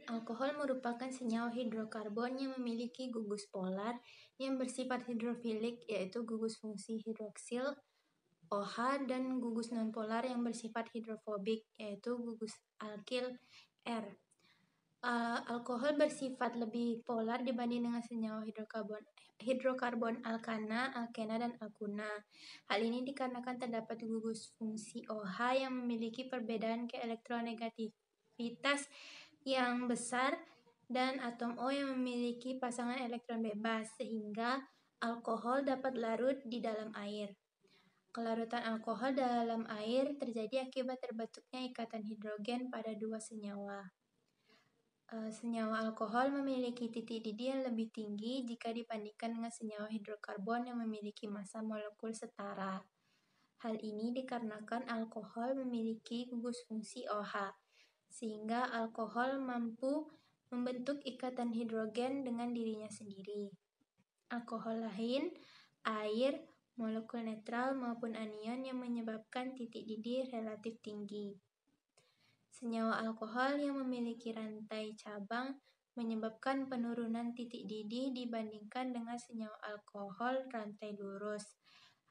Alkohol merupakan senyawa hidrokarbon yang memiliki gugus polar yang bersifat hidrofilik, yaitu gugus fungsi hidroksil OH, dan gugus nonpolar yang bersifat hidrofobik, yaitu gugus alkil R. Alkohol bersifat lebih polar dibanding dengan senyawa hidrokarbon alkana, alkena, dan alkuna. Hal ini dikarenakan terdapat gugus fungsi OH yang memiliki perbedaan keelektronegativitas yang besar dan atom O yang memiliki pasangan elektron bebas, sehingga alkohol dapat larut di dalam air. Kelarutan alkohol dalam air terjadi akibat terbentuknya ikatan hidrogen pada dua senyawa. Senyawa alkohol memiliki titik didih yang lebih tinggi jika dibandingkan dengan senyawa hidrokarbon yang memiliki massa molekul setara. Hal ini dikarenakan alkohol memiliki gugus fungsi OH, sehingga alkohol mampu membentuk ikatan hidrogen dengan dirinya sendiri. Alkohol lain, air, molekul netral maupun anion yang menyebabkan titik didih relatif tinggi. Senyawa alkohol yang memiliki rantai cabang menyebabkan penurunan titik didih dibandingkan dengan senyawa alkohol rantai lurus.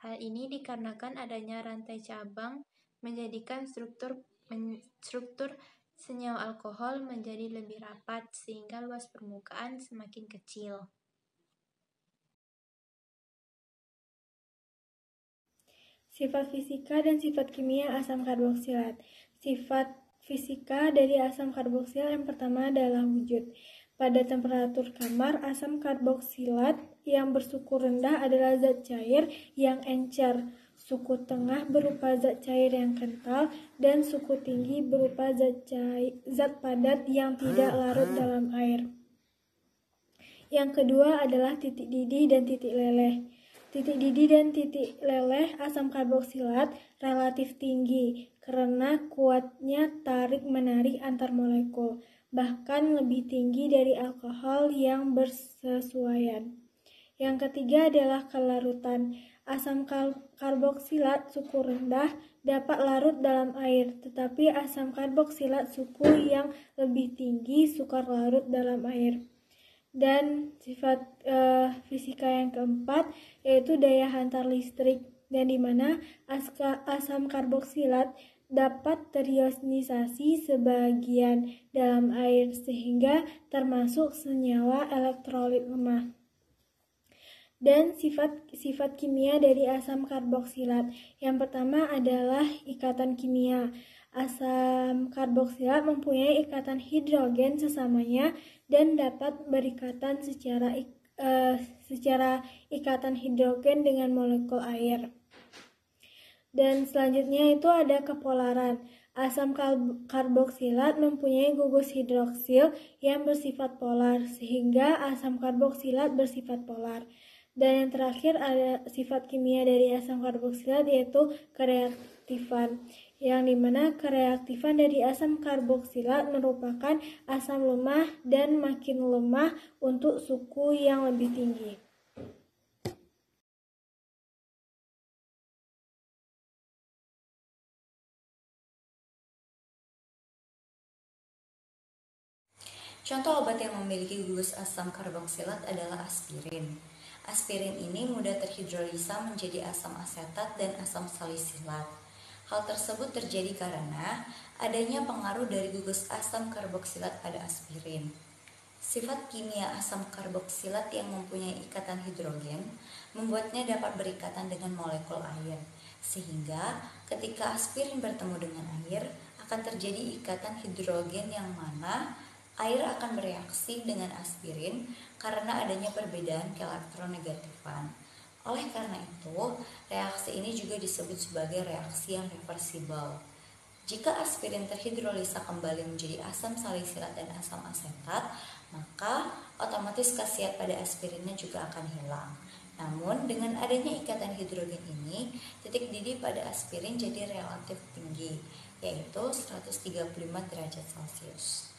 Hal ini dikarenakan adanya rantai cabang menjadikan struktur senyawa alkohol menjadi lebih rapat sehingga luas permukaan semakin kecil. Sifat fisika dan sifat kimia asam karboksilat. Sifat fisika dari asam karboksilat yang pertama adalah wujud. Pada temperatur kamar, asam karboksilat yang bersuku rendah adalah zat cair yang encer. Suku tengah berupa zat cair yang kental, dan suku tinggi berupa zat padat yang tidak larut dalam air. Yang kedua adalah titik didih dan titik leleh. Titik didih dan titik leleh asam karboksilat relatif tinggi karena kuatnya tarik-menarik antar molekul, bahkan lebih tinggi dari alkohol yang bersesuaian. Yang ketiga adalah kelarutan. Asam karboksilat suku rendah dapat larut dalam air, tetapi asam karboksilat suku yang lebih tinggi sukar larut dalam air. Dan sifat fisika yang keempat yaitu daya hantar listrik, dan di mana asam karboksilat dapat terionisasi sebagian dalam air sehingga termasuk senyawa elektrolit lemah. Dan sifat kimia dari asam karboksilat. Yang pertama adalah ikatan kimia. Asam karboksilat mempunyai ikatan hidrogen sesamanya dan dapat berikatan secara ikatan hidrogen dengan molekul air. Dan selanjutnya itu ada kepolaran. Asam karboksilat mempunyai gugus hidroksil yang bersifat polar, sehingga asam karboksilat bersifat polar. Dan yang terakhir ada sifat kimia dari asam karboksilat yaitu kereaktifan, yang dimana kereaktifan dari asam karboksilat merupakan asam lemah dan makin lemah untuk suku yang lebih tinggi. Contoh obat yang memiliki gugus asam karboksilat adalah aspirin. Aspirin ini mudah terhidrolisa menjadi asam asetat dan asam salisilat. Hal tersebut terjadi karena adanya pengaruh dari gugus asam karboksilat pada aspirin. Sifat kimia asam karboksilat yang mempunyai ikatan hidrogen membuatnya dapat berikatan dengan molekul air, sehingga ketika aspirin bertemu dengan air akan terjadi ikatan hidrogen yang mana air akan bereaksi dengan aspirin karena adanya perbedaan keelektronegatifan. Oleh karena itu, reaksi ini juga disebut sebagai reaksi yang reversibel. Jika aspirin terhidrolisa kembali menjadi asam salisilat dan asam asetat, maka otomatis khasiat pada aspirinnya juga akan hilang. Namun, dengan adanya ikatan hidrogen ini, titik didih pada aspirin jadi relatif tinggi, yaitu 135 derajat Celcius.